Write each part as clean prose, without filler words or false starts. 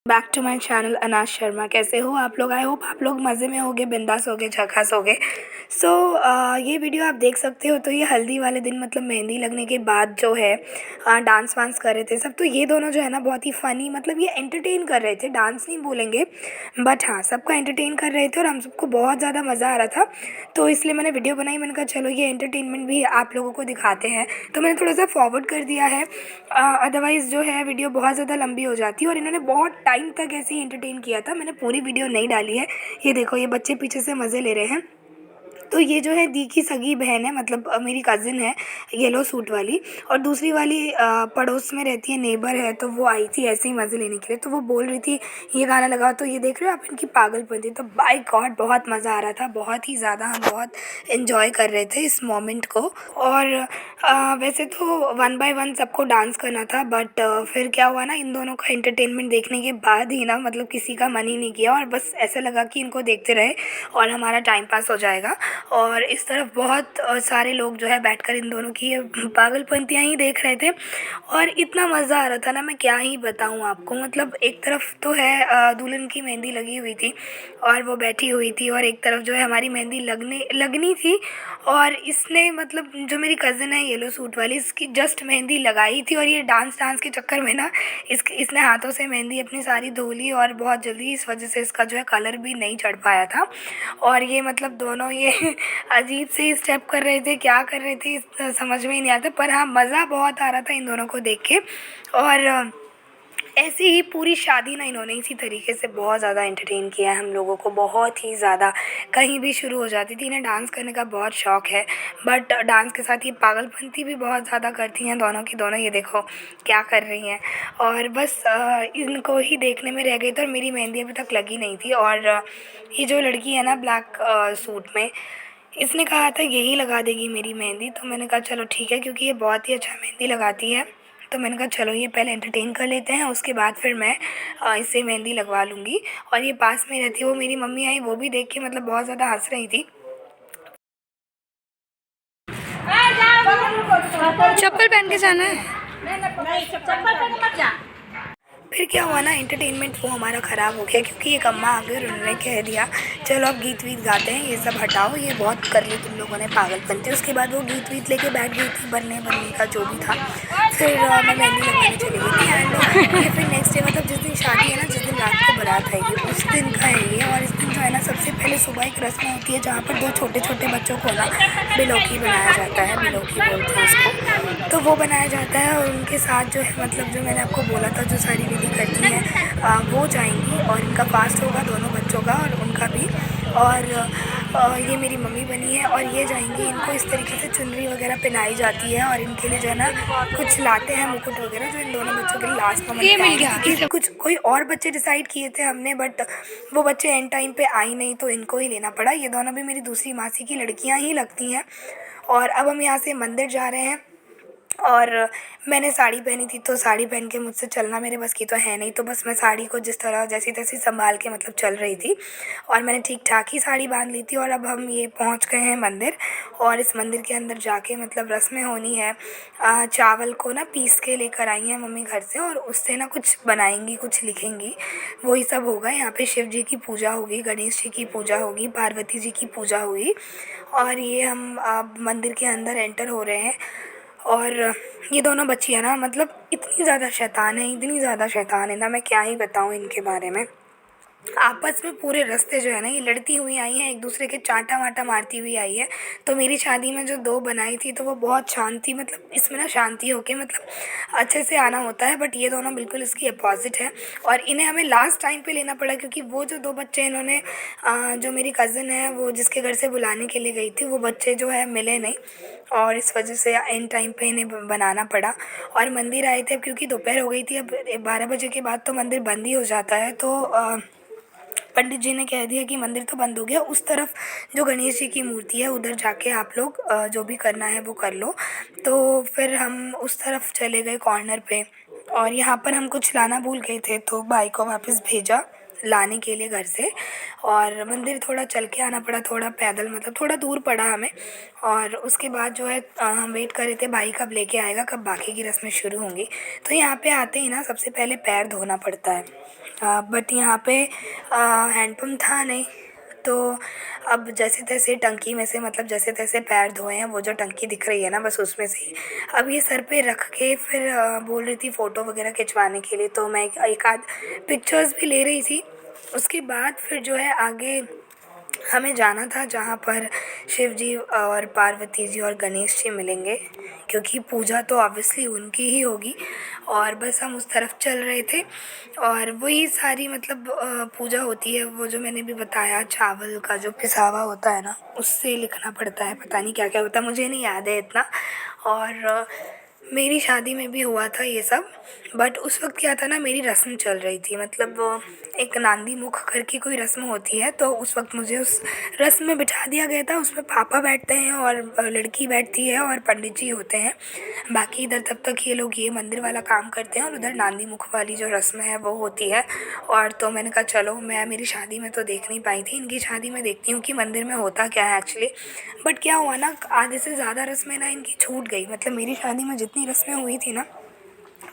Back to my channel अनाज शर्मा। कैसे हो आप लोग? आई होप आप लोग मज़े में होगे, बिंदास होगे, झकास होगे। सो ये वीडियो आप देख सकते हो। तो ये हल्दी वाले दिन मतलब मेहंदी लगने के बाद जो है डांस वांस कर रहे थे सब। तो ये दोनों जो है ना बहुत ही फ़नी, मतलब ये एंटरटेन कर रहे थे, डांस नहीं बोलेंगे बट हाँ सबको एंटरटेन कर रहे थे और हम सबको बहुत ज़्यादा मज़ा आ रहा था। तो इसलिए मैंने वीडियो बनाई। मैंने कहा चलो ये एंटरटेनमेंट भी आप लोगों को दिखाते हैं। तो मैंने थोड़ा सा फॉरवर्ड कर दिया है, अदरवाइज़ जो है वीडियो बहुत ज़्यादा लंबी हो जाती है। और इन्होंने बहुत टाइम तक ऐसे ही एंटरटेन किया था। मैंने पूरी वीडियो नहीं डाली है। ये देखो ये बच्चे पीछे से मज़े ले रहे हैं। तो ये जो है दी की सगी बहन है, मतलब मेरी कज़िन है, येलो सूट वाली। और दूसरी वाली पड़ोस में रहती है, नेबर है। तो वो आई थी ऐसे ही मज़े लेने के लिए। तो वो बोल रही थी ये गाना लगाओ। तो ये देख रहे हो आप इनकी पागलपंती। तो बाय गॉड बहुत मज़ा आ रहा था, बहुत ही ज़्यादा। हम बहुत इन्जॉय कर रहे थे इस मोमेंट को। और वैसे तो वन बाय वन सबको डांस करना था, बट फिर क्या हुआ ना, इन दोनों का एंटरटेनमेंट देखने के बाद ही ना मतलब किसी का मन ही नहीं किया। और बस ऐसा लगा कि इनको देखते रहे और हमारा टाइम पास हो जाएगा। और इस तरफ बहुत सारे लोग जो है बैठकर इन दोनों की ये पागलपंतियाँ ही देख रहे थे। और इतना मज़ा आ रहा था ना, मैं क्या ही बताऊँ आपको। मतलब एक तरफ तो है दुल्हन की मेहंदी लगी हुई थी और वो बैठी हुई थी, और एक तरफ जो है हमारी मेहंदी लगनी थी। और इसने मतलब जो मेरी कज़िन है येलो सूट वाली, इसकी जस्ट मेहंदी लगाई थी। और ये डांस के चक्कर में ना इसने हाथों से मेहंदी अपनी सारी धो ली और बहुत जल्दी, इस वजह से इसका जो है कलर भी नहीं चढ़ पाया था। और ये मतलब दोनों ये अजीब से स्टेप कर रहे थे, क्या कर रहे थे समझ में ही नहीं आता। पर हाँ मज़ा बहुत आ रहा था इन दोनों को देख के। और ऐसे ही पूरी शादी ना इन्होंने इसी तरीके से बहुत ज़्यादा एंटरटेन किया है हम लोगों को, बहुत ही ज़्यादा। कहीं भी शुरू हो जाती थी। इन्हें डांस करने का बहुत शौक़ है, बट डांस के साथ ये पागलपंती भी बहुत ज़्यादा करती हैं दोनों की दोनों। ये देखो क्या कर रही हैं। और बस इनको ही देखने में रह गई थी। और मेरी मेहंदी अभी तक लगी नहीं थी। और ये जो लड़की है ना ब्लैक सूट में, इसने कहा था यही लगा देगी मेरी मेहंदी। तो मैंने कहा चलो ठीक है, क्योंकि ये बहुत ही अच्छा मेहंदी लगाती है। तो मैंने कहा चलो ये पहले एंटरटेन कर लेते हैं, उसके बाद फिर मैं इससे मेहंदी लगवा लूँगी। और ये पास में रहती है, वो मेरी मम्मी आई, वो भी देख के मतलब बहुत ज़्यादा हंस रही थी। चप्पल पहन के जाना है। फिर क्या हुआ ना, एंटरटेनमेंट वो हमारा ख़राब हो गया, क्योंकि एक अम्मा आ गई और उन्होंने कह दिया चलो अब गीत वीत गाते हैं, ये सब हटाओ, ये बहुत कर ली तुम लोगों ने पागलपंती। उसके बाद वो गीत वीत लेके बैठ गई थी, बनने का जो भी था। फिर मैं मेहंदी लगवाने चली गई थी। एंड ये फिर नेक्स्ट डे, मतलब जिस दिन शादी है ना, जिस दिन रात को बारात आएगी, उस दिन का है ये। और इस दिन जो है ना सबसे पहले सुबह एक रस्म होती है, जहाँ पर दो छोटे छोटे बच्चों को ना बिलौकी बनाया जाता है, बिलौकी बोलते हैं उसको। तो वो बनाया जाता है, और उनके साथ जो है मतलब जो मैंने आपको बोला था जो सारी विधि करती हैं वो जाएंगी। और इनका फास्ट होगा दोनों बच्चों का और उनका भी। और ये मेरी मम्मी बनी है और ये जाएंगी। इनको इस तरीके से चुनरी वगैरह पहनाई जाती है, और इनके लिए जो है ना कुछ लाते हैं मुकुट वगैरह, जो इन दोनों बच्चों के लिए लास्ट मोमेंट पे आएंगे। क्योंकि कुछ कोई और बच्चे डिसाइड किए थे हमने, बट वो बच्चे एंड टाइम पे आई नहीं, तो इनको ही लेना पड़ा। ये दोनों भी मेरी दूसरी मासी की लड़कियां ही लगती हैं। और अब हम यहाँ से मंदिर जा रहे हैं। और मैंने साड़ी पहनी थी, तो साड़ी पहन के मुझसे चलना मेरे बस की तो है नहीं। तो बस मैं साड़ी को जिस तरह जैसी तैसी संभाल के मतलब चल रही थी, और मैंने ठीक ठाक ही साड़ी बांध ली थी। और अब हम ये पहुंच गए हैं मंदिर। और इस मंदिर के अंदर जाके मतलब रस्में होनी है। चावल को ना पीस के लेकर आई हैं मम्मी घर से, और उससे ना कुछ बनाएंगी, कुछ लिखेंगी, वही सब होगा। यहाँ पे शिव जी की पूजा होगी, गणेश जी की पूजा होगी, पार्वती जी की पूजा होगी। और ये हम मंदिर के अंदर एंटर हो रहे हैं। और ये दोनों बच्चियाँ ना मतलब इतनी ज़्यादा शैतान है, इतनी ज़्यादा शैतान है ना, मैं क्या ही बताऊँ इनके बारे में। आपस में पूरे रास्ते जो है ना ये लड़ती हुई आई हैं, एक दूसरे के चांटा वांटा मारती हुई आई है। तो मेरी शादी में जो 2 बनाई थी तो वो बहुत शांति, मतलब इसमें ना शांति होके मतलब अच्छे से आना होता है, बट ये दोनों बिल्कुल इसकी अपोज़िट है। और इन्हें हमें लास्ट टाइम पे लेना पड़ा क्योंकि वो जो 2 बच्चे इन्होंने जो मेरी कज़िन है वो जिसके घर से बुलाने के लिए गई थी, वो बच्चे जो है मिले नहीं और इस वजह से एंड टाइम पे इन्हें बनाना पड़ा। और मंदिर आए थे, अब क्योंकि दोपहर हो गई थी, अब 12 बजे के बाद तो मंदिर बंद ही हो जाता है, तो पंडित जी ने कह दिया कि मंदिर तो बंद हो गया, उस तरफ जो गणेश जी की मूर्ति है उधर जाके आप लोग जो भी करना है वो कर लो। तो फिर हम उस तरफ चले गए कॉर्नर पे, और यहाँ पर हम कुछ लाना भूल गए थे तो भाई को वापस भेजा लाने के लिए घर से। और मंदिर थोड़ा चल के आना पड़ा, थोड़ा पैदल, मतलब थोड़ा दूर पड़ा हमें। और उसके बाद जो है हम वेट कर रहे थे भाई कब लेके आएगा, कब बाकी की रस्में शुरू होंगी। तो यहाँ पे आते ही ना सबसे पहले पैर धोना पड़ता है, बट यहाँ पे हैंडपम्प था नहीं, तो अब जैसे तैसे टंकी में से, मतलब जैसे तैसे पैर धोए हैं, वो जो टंकी दिख रही है ना बस उसमें से ही। अब ये सर पे रख के फिर बोल रही थी फ़ोटो वगैरह खिंचवाने के लिए, तो मैं एक आध पिक्चर्स भी ले रही थी। उसके बाद फिर जो है आगे हमें जाना था जहाँ पर शिव जी और पार्वती जी और गणेश जी मिलेंगे, क्योंकि पूजा तो ऑब्वियसली उनकी ही होगी। और बस हम उस तरफ चल रहे थे, और वही सारी मतलब पूजा होती है, वो जो मैंने भी बताया चावल का जो पिसावा होता है ना उससे लिखना पड़ता है, पता नहीं क्या क्या होता है, मुझे नहीं याद है इतना। और मेरी शादी में भी हुआ था ये सब, बट उस वक्त क्या था ना, मेरी रस्म चल रही थी, मतलब एक नांदी मुख करके कोई रस्म होती है, तो उस वक्त मुझे उस रस्म में बिठा दिया गया था। उसमें पापा बैठते हैं और लड़की बैठती है और पंडित जी होते हैं। बाकी इधर तब तक ये लोग ये मंदिर वाला काम करते हैं और उधर नांदी मुख वाली जो रस्म है वो होती है। और तो मैंने कहा चलो, मैं मेरी शादी में तो देख नहीं पाई थी, इनकी शादी में देखती हूँ कि मंदिर में होता क्या है एक्चुअली। बट क्या हुआ ना, आधे से ज़्यादा रस्में ना इनकी छूट गई, मतलब मेरी शादी में जितनी रस्में हुई थी ना,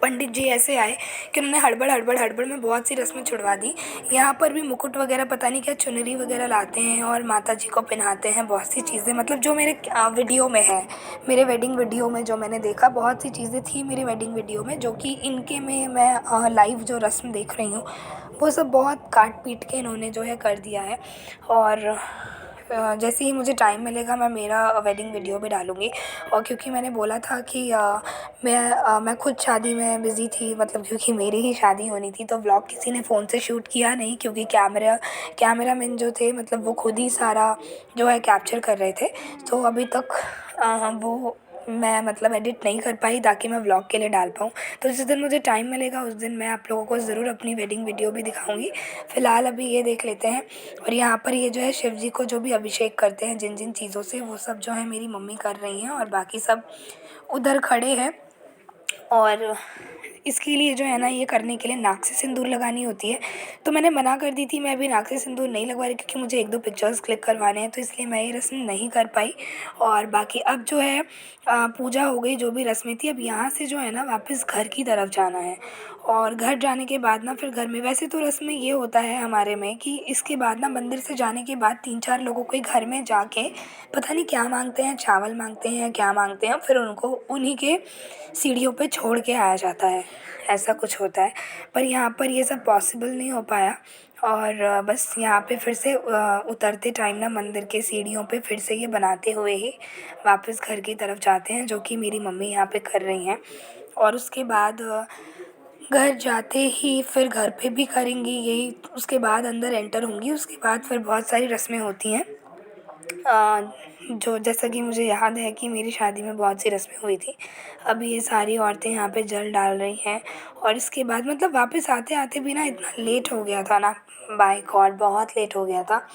पंडित जी ऐसे आए कि उन्होंने हड़बड़ हड़बड़ हड़बड़ में बहुत सी रस्में छुड़वा दी। यहाँ पर भी मुकुट वगैरह पता नहीं क्या चुनरी वगैरह लाते हैं और माता जी को पहनाते हैं, बहुत सी चीज़ें, मतलब जो मेरे वीडियो में है, मेरे वेडिंग वीडियो में जो मैंने देखा, बहुत सी चीज़ें थी मेरी वेडिंग वीडियो में जो कि इनके में मैं लाइव जो रस्म देख रही हूँ वो सब बहुत काट पीट के इन्होंने जो है कर दिया है। और जैसे ही मुझे टाइम मिलेगा मैं मेरा वेडिंग वीडियो भी डालूँगी। और क्योंकि मैंने बोला था कि मैं खुद शादी में बिज़ी थी, मतलब क्योंकि मेरी ही शादी होनी थी, तो व्लॉग किसी ने फ़ोन से शूट किया नहीं, क्योंकि कैमरामैन जो थे मतलब वो खुद ही सारा जो है कैप्चर कर रहे थे। तो अभी तक वो मैं मतलब एडिट नहीं कर पाई ताकि मैं व्लॉग के लिए डाल पाऊँ। तो जिस दिन मुझे टाइम मिलेगा उस दिन मैं आप लोगों को ज़रूर अपनी वेडिंग वीडियो भी दिखाऊंगी। फ़िलहाल अभी ये देख लेते हैं। और यहाँ पर ये जो है शिव जी को जो भी अभिषेक करते हैं जिन जिन चीज़ों से, वो सब जो है मेरी मम्मी कर रही हैं और बाकी सब उधर खड़े हैं। और इसके लिए जो है ना, ये करने के लिए नाक से सिंदूर लगानी होती है, तो मैंने मना कर दी थी, मैं अभी नाक से सिंदूर नहीं लगवा रही क्योंकि मुझे 1-2 पिक्चर्स क्लिक करवाने हैं, तो इसलिए मैं ये रस्म नहीं कर पाई। और बाकी अब जो है पूजा हो गई, जो भी रस्में थी, अब यहाँ से जो है ना वापस घर की तरफ जाना है। और घर जाने के बाद ना फिर घर में, वैसे तो रस्म में ये होता है हमारे में कि इसके बाद ना मंदिर से जाने के बाद 3-4 लोगों के घर में जाके पता नहीं क्या मांगते हैं, चावल मांगते हैं, क्या मांगते हैं, फिर उनको उन्हीं के सीढ़ियों पे छोड़ के आया जाता है, ऐसा कुछ होता है। पर यहाँ पर ये सब पॉसिबल नहीं हो पाया। और बस यहाँ पे फिर से उतरते टाइम ना मंदिर के सीढ़ियों पे फिर से ये बनाते हुए ही वापस घर की तरफ जाते हैं, जो कि मेरी मम्मी यहाँ पे कर रही हैं। और उसके बाद घर जाते ही फिर घर पे भी करेंगी यही, उसके बाद अंदर एंटर होंगी, उसके बाद फिर बहुत सारी रस्में होती हैं। जो जैसा कि मुझे याद है कि मेरी शादी में बहुत सी रस्में हुई थी। अब ये सारी औरतें यहाँ पे जल डाल रही हैं। और इसके बाद मतलब वापस आते आते भी ना इतना लेट हो गया था ना, बाय गॉड बहुत लेट हो गया था।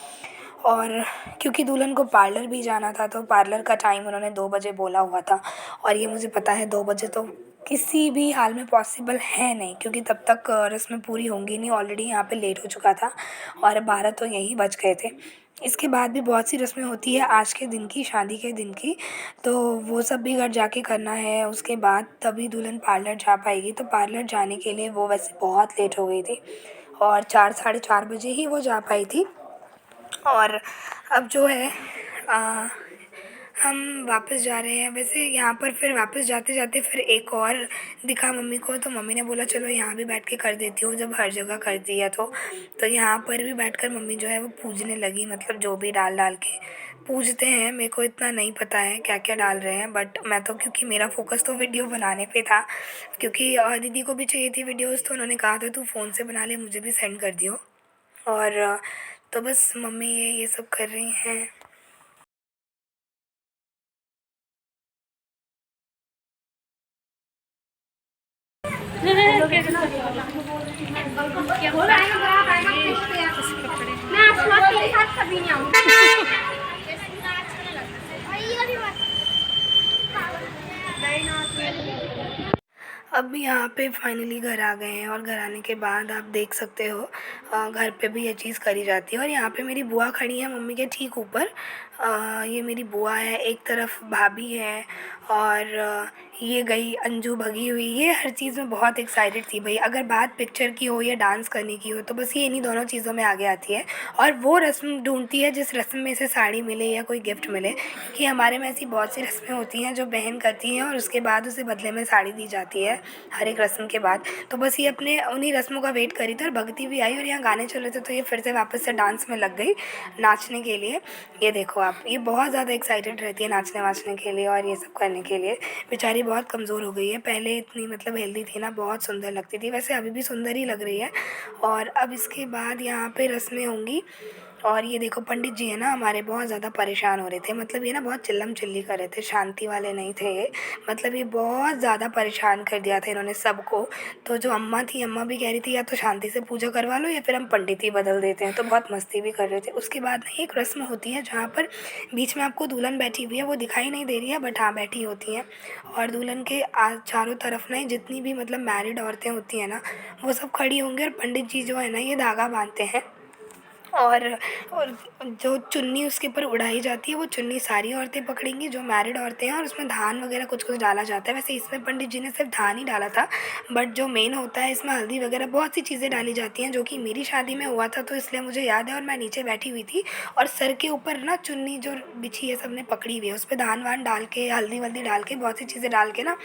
और क्योंकि दुल्हन को पार्लर भी जाना था, तो पार्लर का टाइम उन्होंने 2 बजे बोला हुआ था, और ये मुझे पता है 2 बजे तो किसी भी हाल में पॉसिबल है नहीं, क्योंकि तब तक रस्में पूरी होंगी नहीं, ऑलरेडी यहाँ पे लेट हो चुका था और 12 तो यहीं बज गए थे। इसके बाद भी बहुत सी रस्में होती है आज के दिन की, शादी के दिन की, तो वो सब भी घर जाके करना है। उसके बाद तभी दुल्हन पार्लर जा पाएगी, तो पार्लर जाने के लिए वो वैसे बहुत लेट हो गई थी और 4 साढ़े 4 बजे ही वो जा पाई थी। और अब जो है हम वापस जा रहे हैं। वैसे यहाँ पर फिर वापस जाते जाते फिर एक और दिखा मम्मी को, तो मम्मी ने बोला चलो यहाँ भी बैठ के कर देती हूँ, जब हर जगह कर दिया तो यहाँ पर भी बैठकर मम्मी जो है वो पूजने लगी, मतलब जो भी डाल डाल के पूजते हैं। मेरे को इतना नहीं पता है क्या क्या डाल रहे हैं, बट मैं तो, क्योंकि मेरा फोकस तो वीडियो बनाने पे था, क्योंकि दीदी को भी चाहिए थी वीडियोस, तो उन्होंने कहा था तू फ़ोन से बना ले, मुझे भी सेंड कर दियो। और तो बस मम्मी ये सब कर रही हैं। अब यहाँ पे फाइनली घर आ गए हैं, और घर आने के बाद आप देख सकते हो घर पे भी ये चीज़ करी जाती है। और यहाँ पे मेरी बुआ खड़ी है मम्मी के ठीक ऊपर। ये मेरी बुआ है, एक तरफ भाभी है, और ये गई अंजू भगी हुई। ये हर चीज़ में बहुत एक्साइटेड थी भाई। अगर बात पिक्चर की हो या डांस करने की हो तो बस ये इन्हीं दोनों चीज़ों में आगे आती है। और वो रस्म ढूंढती है जिस रस्म में से साड़ी मिले या कोई गिफ्ट मिले, क्योंकि हमारे में ऐसी बहुत सी रस्में होती हैं जो बहन करती हैं और उसके बाद उसे बदले में साड़ी दी जाती है हर एक रस्म के बाद। तो बस ये अपने उन्हीं रस्मों का वेट करी थी, और भगती भी आई और यहाँ गाने चल रहे थे, तो ये फिर से वापस से डांस में लग गई नाचने के लिए। ये देखो आप, ये बहुत ज़्यादा एक्साइटेड रहती है नाचने वाचने के लिए और ये सब करने के लिए। बेचारी बहुत कमज़ोर हो गई है, पहले इतनी मतलब हेल्दी थी ना, बहुत सुंदर लगती थी, वैसे अभी भी सुंदर ही लग रही है। और अब इसके बाद यहाँ पे रस्में होंगी। और ये देखो पंडित जी है ना हमारे, बहुत ज़्यादा परेशान हो रहे थे, मतलब ये ना बहुत चिल्लम चिल्ली कर रहे थे, शांति वाले नहीं थे ये। मतलब ये बहुत ज़्यादा परेशान कर दिया था इन्होंने सबको। तो जो अम्मा थी, अम्मा भी कह रही थी या तो शांति से पूजा करवा लो या फिर हम पंडित ही बदल देते हैं, तो बहुत मस्ती भी कर रहे थे। उसके बाद ना एक रस्म होती है जहाँ पर बीच में आपको दुल्हन बैठी हुई है, वो दिखाई नहीं दे रही है बट हाँ बैठी होती हैं। और दुल्हन के चारों तरफ ना जितनी भी मतलब मैरिड औरतें होती हैं ना, वो सब खड़ी होंगी, और पंडित जी जो है ना ये धागा बांधते हैं। और और जो चुन्नी उसके ऊपर उड़ाई जाती है, वो चुन्नी सारी औरतें पकड़ेंगी जो मैरिड औरतें हैं, और उसमें धान वगैरह कुछ कुछ डाला जाता है। वैसे इसमें पंडित जी ने सिर्फ धान ही डाला था, बट जो मेन होता है इसमें हल्दी वगैरह बहुत सी चीज़ें डाली जाती हैं, जो कि मेरी शादी में हुआ था तो इसलिए मुझे याद है। और मैं नीचे बैठी हुई थी, और सर के ऊपर ना चुन्नी जो बिछी है सबने पकड़ी हुई है, उस पर धान वान डाल के, हल्दी वल्दी डाल के, बहुत सी चीज़ें डाल के ना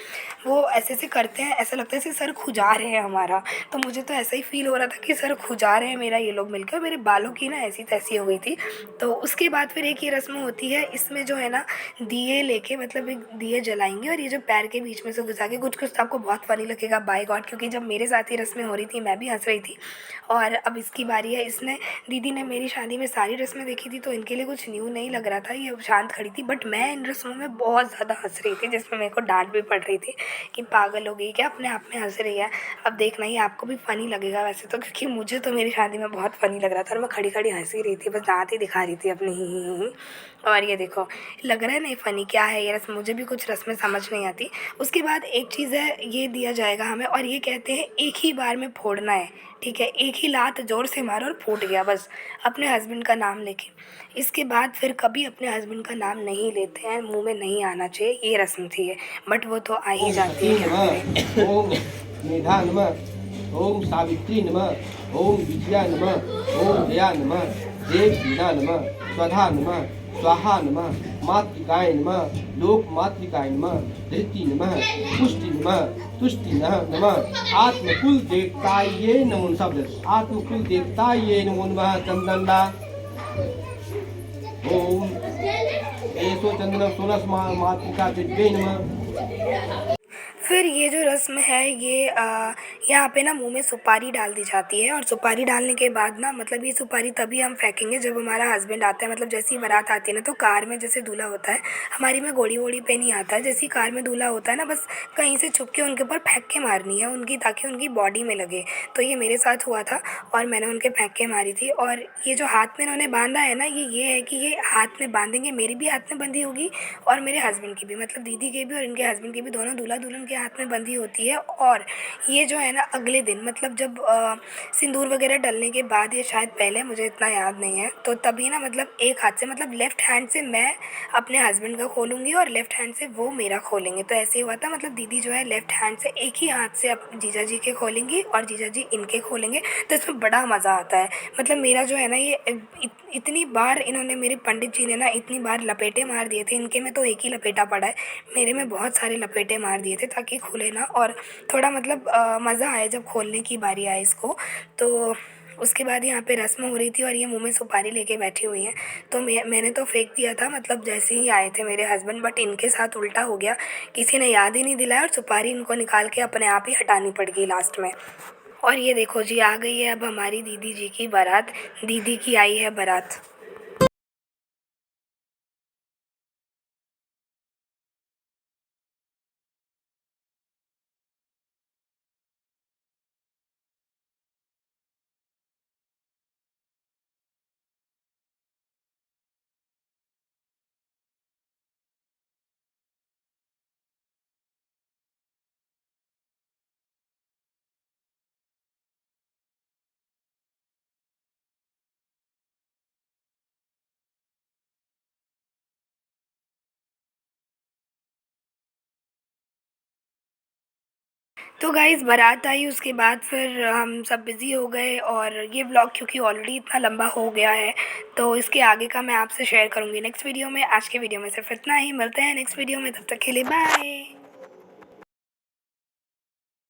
वो ऐसे ऐसे करते हैं, ऐसा लगता है जैसे सर खुजा रहे हैं हमारा। तो मुझे तो ऐसा ही फील हो रहा था कि सर खुजा रहे हैं मेरा ये लोग मिलकर, और मेरे बालों की ना ऐसी तैसी हो गई थी। तो उसके बाद फिर एक ये रस्म होती है, इसमें जो है ना दिए लेके, मतलब एक दिए जलाएंगे और ये जो पैर के बीच में से घुसा के, कुछ कुछ तो आपको बहुत फनी लगेगा बाय गॉड, क्योंकि जब मेरे साथ ये रस्में हो रही थी मैं भी हंस रही थी। और अब इसकी बारी है। इसने दीदी ने मेरी शादी में सारी रस्में देखी थी, तो इनके लिए कुछ न्यू नहीं लग रहा था, ये शांत खड़ी थी, बट मैं इन रस्मों में बहुत ज़्यादा हंस रही थी, जिसमें मेरे को डांट भी पड़ रही थी कि पागल हो गई क्या, अपने आप में हंस रही है। अब देखना ही आपको भी फ़नी लगेगा वैसे तो, क्योंकि मुझे तो मेरी शादी में बहुत फ़नी लग रहा था, और मैं खड़ी खड़ी हंस ही रही थी, बस दाँत ही दिखा रही थी अपनी ही। और ये देखो, लग रहा है नहीं फ़नी, क्या है ये रस्म, मुझे भी कुछ रस्में समझ नहीं आती। उसके बाद एक चीज़ है, ये दिया जाएगा हमें, और ये कहते हैं एक ही बार में फोड़ना है, ठीक है, एक ही लात ज़ोर से मारो और फूट गया बस, अपने हस्बैंड का नाम लेके। इसके बाद फिर कभी अपने हस्बैंड का नाम नहीं लेते हैं, मुंह में नहीं आना चाहिए, ये रस्म थी है, बट वो तो आ ही जाती है क्या करें। ओम मेधा नमः, ओम सावित्री नमः, ओम विजया नमः, ओम जया नमः, देवसेना नमः, स्वधा नमः, स्वाहा नमः, मातृकाय नमः, लोक मातृकाय नमः, धृति नमः, पुष्टि नमः, तुष्टि नमः, आत्मकुल देवताये नमो शब्द, आत्मकुल देवताये नमो नमः। चंदनदा ओम एसो चंदन सोलस मातृका दिव्य नमः। फिर ये जो रस्म है ये यहाँ पे ना मुंह में सुपारी डाल दी जाती है, और सुपारी डालने के बाद ना, मतलब ये सुपारी तभी हम फेंकेंगे जब हमारा हस्बैंड आता है, मतलब जैसे ही बारात आती है ना, तो कार में जैसे दूल्हा होता है, हमारी में घोड़ी वोड़ी पे नहीं आता है, जैसे ही कार में दूल्हा होता है ना, बस कहीं से छुप के उनके ऊपर फेंक के मारनी है उनकी, ताकि उनकी बॉडी में लगे। तो ये मेरे साथ हुआ था, और मैंने उनके फेंक के मारी थी। और ये जो हाथ में इन्होंने बांधा है ना, ये है कि ये हाथ में बांधेंगे, मेरी भी हाथ में बंधी होगी और मेरे हस्बैंड की भी, मतलब दीदी के भी और इनके हस्बैंड की भी, दोनों दूल्हा दुल्हन के हाथ में बंधी होती है। और ये जो है ना अगले दिन मतलब जब सिंदूर वगैरह डलने के बाद, ये शायद पहले, मुझे इतना याद नहीं है, तो तभी ना मतलब एक हाथ से मतलब लेफ़्ट हैंड से मैं अपने हस्बैंड का खोलूँगी और लेफ़्ट हैंड से वो मेरा खोलेंगे। तो ऐसे ही हुआ था, मतलब दीदी जो है लेफ़्ट हैंड से एक ही हाथ से अप जीजा जी के खोलेंगी और जीजा जी इनके खोलेंगे। तो इसमें बड़ा मज़ा आता है। मतलब मेरा जो है ना ये इतनी बार इन्होंने, मेरे पंडित जी ने ना इतनी बार लपेटे मार दिए थे। इनके में तो एक ही लपेटा पड़ा है, मेरे में बहुत सारे लपेटे मार दिए थे ताकि खुले ना, और थोड़ा मतलब मज़ा आए जब खोलने की बारी आए इसको। तो उसके बाद यहाँ पे रस्म हो रही थी और ये मुंह में सुपारी लेके बैठी हुई हैं। तो मैंने तो फेंक दिया था मतलब जैसे ही आए थे मेरे हस्बैंड, बट इनके साथ उल्टा हो गया, किसी ने याद ही नहीं दिलाया और सुपारी इनको निकाल के अपने आप ही हटानी पड़ गई लास्ट में। और ये देखो जी, आ गई है अब हमारी दीदी जी की बारात, दीदी की आई है बारात। तो गाइज़ बारात आई, उसके बाद फिर हम सब बिज़ी हो गए और ये व्लॉग क्योंकि ऑलरेडी इतना लंबा हो गया है तो इसके आगे का मैं आपसे शेयर करूँगी नेक्स्ट वीडियो में। आज के वीडियो में सिर्फ इतना ही, मिलते हैं नेक्स्ट वीडियो में, तब तक के लिए बाय।